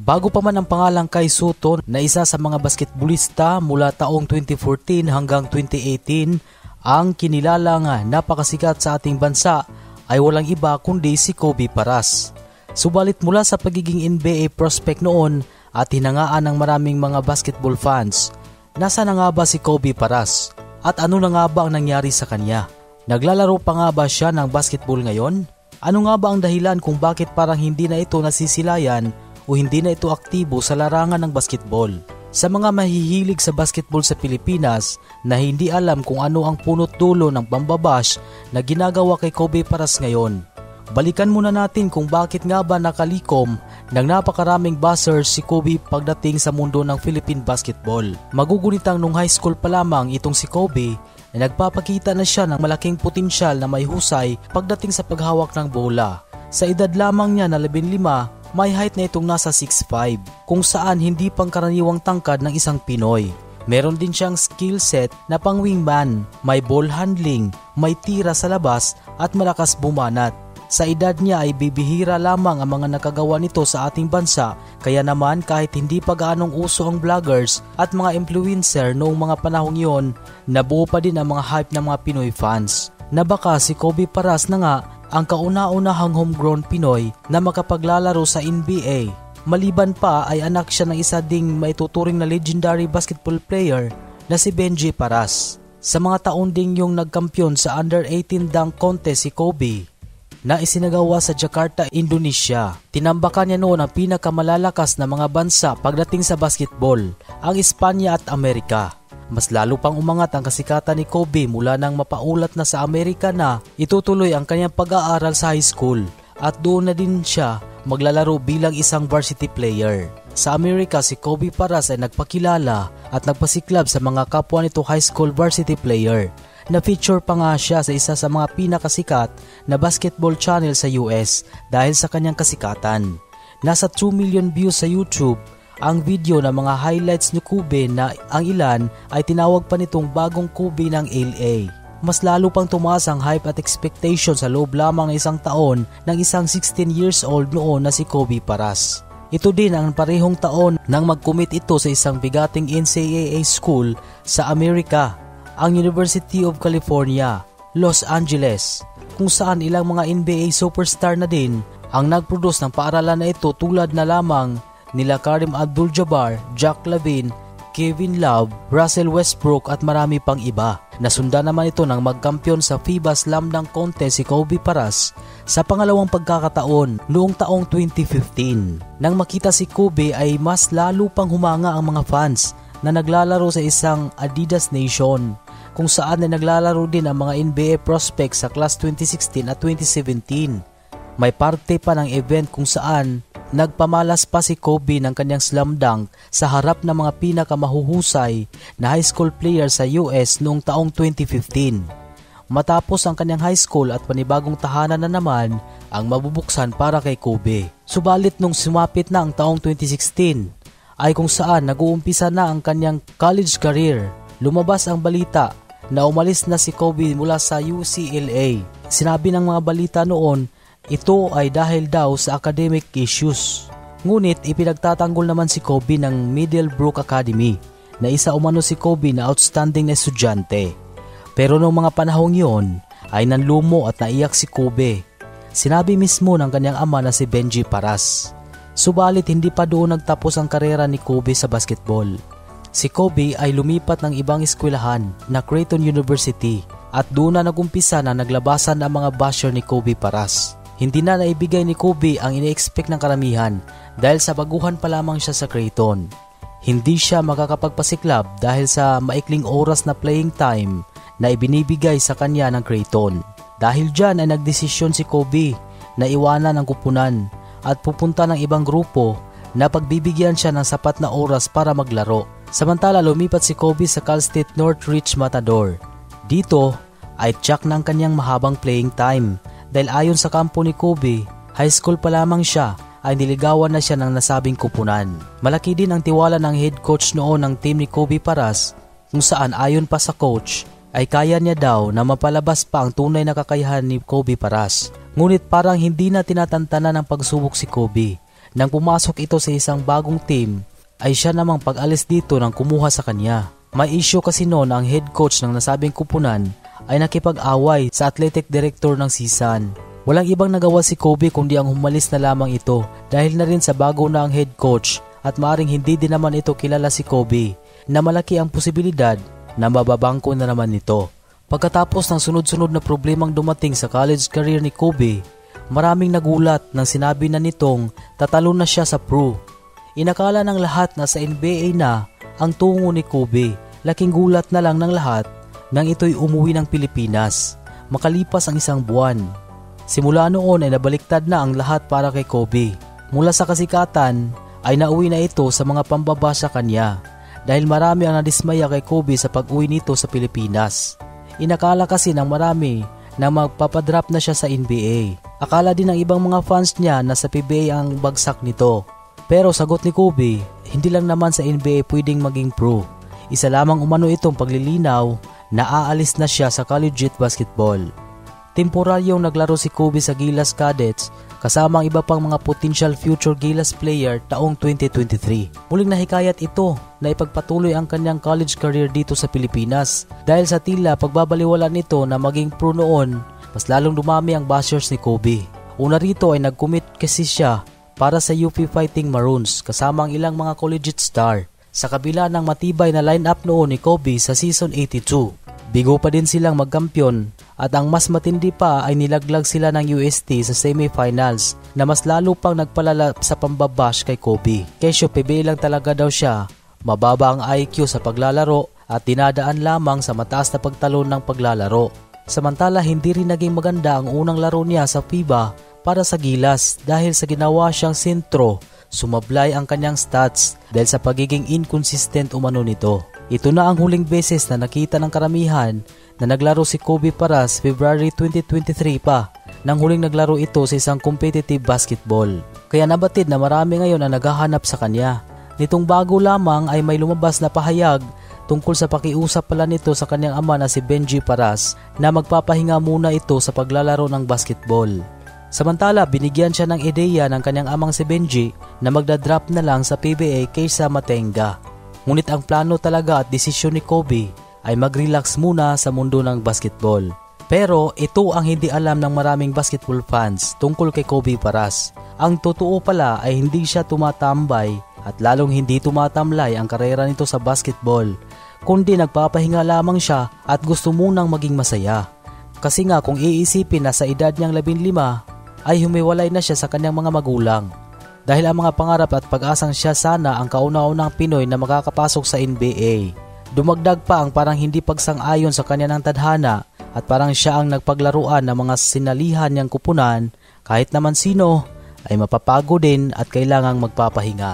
Bago pa man ang pangalang Kai Sotto na isa sa mga basketballista mula taong 2014 hanggang 2018, ang kinilalang napakasikat sa ating bansa ay walang iba kundi si Kobe Paras. Subalit mula sa pagiging NBA prospect noon at hinangaan ng maraming mga basketball fans, nasa na nga ba si Kobe Paras? At ano na nga ba ang nangyari sa kanya? Naglalaro pa nga ba siya ng basketball ngayon? Ano nga ba ang dahilan kung bakit parang hindi na ito nasisilayan o hindi na ito aktibo sa larangan ng basketball? Sa mga mahihilig sa basketball sa Pilipinas na hindi alam kung ano ang punot dulo ng pambabash na ginagawa kay Kobe Paras ngayon, balikan muna natin kung bakit nga ba nakalikom ng napakaraming bashers si Kobe pagdating sa mundo ng Philippine basketball. Magugunitang nung high school pa lamang itong si Kobe ay nagpapakita na siya ng malaking potensyal na may husay pagdating sa paghawak ng bola. Sa edad lamang niya na 15, may height na itong nasa 6'5", kung saan hindi pangkaraniwang tangkad ng isang Pinoy. Meron din siyang skill set na pang wingman, may ball handling, may tira sa labas at malakas bumanat. Sa edad niya ay bibihira lamang ang mga nakagawa nito sa ating bansa, kaya naman kahit hindi pa gaanong uso ang vloggers at mga influencer noong mga panahong yon, nabuo pa din ang mga hype ng mga Pinoy fans na baka si Kobe Paras na nga ang kauna-unahang homegrown Pinoy na makapaglalaro sa NBA. Maliban pa ay anak siya ng isa ding maituturing na legendary basketball player na si Benji Paras. Sa mga taon ding yung nagkampiyon sa Under-18 dunk contest si Kobe na isinagawa sa Jakarta, Indonesia. Tinambakan niya noon ang pinakamalalakas na mga bansa pagdating sa basketball, ang Espanya at Amerika. Mas lalo pang umangat ang kasikatan ni Kobe mula nang mapaulat na sa Amerika na itutuloy ang kanyang pag-aaral sa high school at doon na din siya maglalaro bilang isang varsity player. Sa Amerika, si Kobe Paras ay nagpakilala at nagpasiklab sa mga kapwa nito high school varsity player. Na-feature pa nga siya sa isa sa mga pinakasikat na basketball channel sa US dahil sa kanyang kasikatan. Nasa 2 million views sa YouTube ang video ng mga highlights ni Kobe na ang ilan ay tinawag pa nitong bagong Kobe ng LA. Mas lalo pang tumaas ang hype at expectation sa loob lamang ng isang taon ng isang 16 years old noon na si Kobe Paras. Ito din ang parehong taon nang mag-commit ito sa isang bigating NCAA school sa Amerika, ang University of California, Los Angeles, kung saan ilang mga NBA superstar na din ang nag-produce ng paaralan na ito tulad na lamang nila Kareem Abdul-Jabbar, Zach LaVine, Kevin Love, Russell Westbrook at marami pang iba. Nasundan naman ito ng magkampiyon sa FIBA Slam Dunk Contest si Kobe Paras sa pangalawang pagkakataon noong taong 2015. Nang makita si Kobe ay mas lalo pang humanga ang mga fans na naglalaro sa isang Adidas Nation, kung saan ay naglalaro din ang mga NBA prospects sa Class 2016 at 2017. May parte pa ng event kung saan nagpamalas pa si Kobe ng kanyang slam dunk sa harap ng mga pinakamahuhusay na high school player sa US noong taong 2015. Matapos ang kanyang high school at panibagong tahanan na naman ang mabubuksan para kay Kobe. Subalit nung sumapit na ang taong 2016 ay kung saan nag-uumpisa na ang kanyang college career, lumabas ang balita na umalis na si Kobe mula sa UCLA. Sinabi ng mga balita noon, ito ay dahil daw sa academic issues. Ngunit ipinagtatanggol naman si Kobe ng Middlebrook Academy na isa umano si Kobe na outstanding na estudyante. Pero noong mga panahong yon ay nanlumo at naiyak si Kobe. Sinabi mismo ng kanyang ama na si Benji Paras. Subalit hindi pa doon nagtapos ang karera ni Kobe sa basketball. Si Kobe ay lumipat ng ibang eskwelahan na Creighton University at doon na nagumpisa na naglabasan ang mga basher ni Kobe Paras. Hindi na naibigay ni Kobe ang ine-expect ng karamihan dahil sa baguhan pa lamang siya sa Creighton. Hindi siya makakapagpasiklab dahil sa maikling oras na playing time na ibinibigay sa kanya ng Creighton. Dahil dyan ay nagdesisyon si Kobe na iwanan ang kupunan at pupunta ng ibang grupo na pagbibigyan siya ng sapat na oras para maglaro. Samantala lumipat si Kobe sa Cal State Northridge Matador. Dito ay tiyak ng kanyang mahabang playing time. Dahil ayon sa kampo ni Kobe, high school pa lamang siya ay niligawan na siya ng nasabing kupunan. Malaki din ang tiwala ng head coach noon ng team ni Kobe Paras, kung saan ayon pa sa coach ay kaya niya daw na mapalabas pa ang tunay na kakayahan ni Kobe Paras. Ngunit parang hindi na tinatantana ng pagsubok si Kobe. Nang pumasok ito sa isang bagong team, ay siya namang pag-alis dito nang kumuha sa kanya. May issue kasi noon ang head coach ng nasabing kupunan ay nakipag-away sa athletic director ng Sisan. Walang ibang nagawa si Kobe kundi ang humalis na lamang ito dahil na rin sa bago na ang head coach at maaring hindi din naman ito kilala si Kobe na malaki ang posibilidad na mababangko na naman nito. Pagkatapos ng sunod-sunod na problemang dumating sa college career ni Kobe, maraming nagulat nang sinabi na nitong tatalo na siya sa pro. Inakala ng lahat na sa NBA na ang tungo ni Kobe. Laking gulat na lang ng lahat nang ito'y umuwi ng Pilipinas makalipas ang isang buwan. Simula noon ay nabaliktad na ang lahat para kay Kobe. Mula sa kasikatan ay nauwi na ito sa mga pambaba sa kanya dahil marami ang nadismaya kay Kobe sa pag-uwi nito sa Pilipinas. Inakala kasi ng marami na magpapadrop na siya sa NBA. Akala din ng ibang mga fans niya na sa PBA ang bagsak nito. Pero sagot ni Kobe, hindi lang naman sa NBA pwedeng maging pro. Isa lamang umano itong paglilinaw na aalis na siya sa collegiate basketball. Temporaryong naglaro si Kobe sa Gilas Cadets kasama ang iba pang mga potential future Gilas player taong 2023. Muling nahikayat ito na ipagpatuloy ang kanyang college career dito sa Pilipinas dahil sa tila pagbabaliwala nito na maging pro noon, mas lalong dumami ang bashers ni Kobe. Una rito ay nag-commit kasi siya para sa UP Fighting Maroons kasama ang ilang mga collegiate star sa kabila ng matibay na lineup noon ni Kobe sa season 82. Bigo pa din silang magkampiyon at ang mas matindi pa ay nilaglag sila ng UST sa semifinals na mas lalo pang nagpalala sa pambabash kay Kobe. Kesyo PBA lang talaga daw siya, mababa ang IQ sa paglalaro at dinadaan lamang sa mataas na pagtalon ng paglalaro. Samantala hindi rin naging maganda ang unang laro niya sa FIBA para sa Gilas dahil sa ginawa siyang sentro, sumablay ang kanyang stats dahil sa pagiging inconsistent umano nito. Ito na ang huling beses na nakita ng karamihan na naglaro si Kobe Paras February 2023 pa nang huling naglaro ito sa isang competitive basketball. Kaya nabatid na marami ngayon ang naghahanap sa kanya. Nitong bago lamang ay may lumabas na pahayag tungkol sa pakiusap pala nito sa kanyang ama na si Benji Paras na magpapahinga muna ito sa paglalaro ng basketball. Samantala, binigyan siya ng ideya ng kanyang amang si Benji na magdadrop na lang sa PBA kaysa matenga. Ngunit ang plano talaga at desisyon ni Kobe ay mag-relax muna sa mundo ng basketball. Pero ito ang hindi alam ng maraming basketball fans tungkol kay Kobe Paras. Ang totoo pala ay hindi siya tumatambay at lalong hindi tumatamlay ang karera nito sa basketball, kundi nagpapahinga lamang siya at gusto munang maging masaya. Kasi nga kung iisipin na sa edad niyang 15 ay humiwalay na siya sa kanyang mga magulang. Dahil ang mga pangarap at pag-asang siya sana ang kauna-unang Pinoy na makakapasok sa NBA. Dumagdag pa ang parang hindi pagsang-ayon sa kanya ng tadhana at parang siya ang nagpaglaruan ng mga sinalihan niyang kupunan kahit naman sino ay mapapago din at kailangang magpapahinga.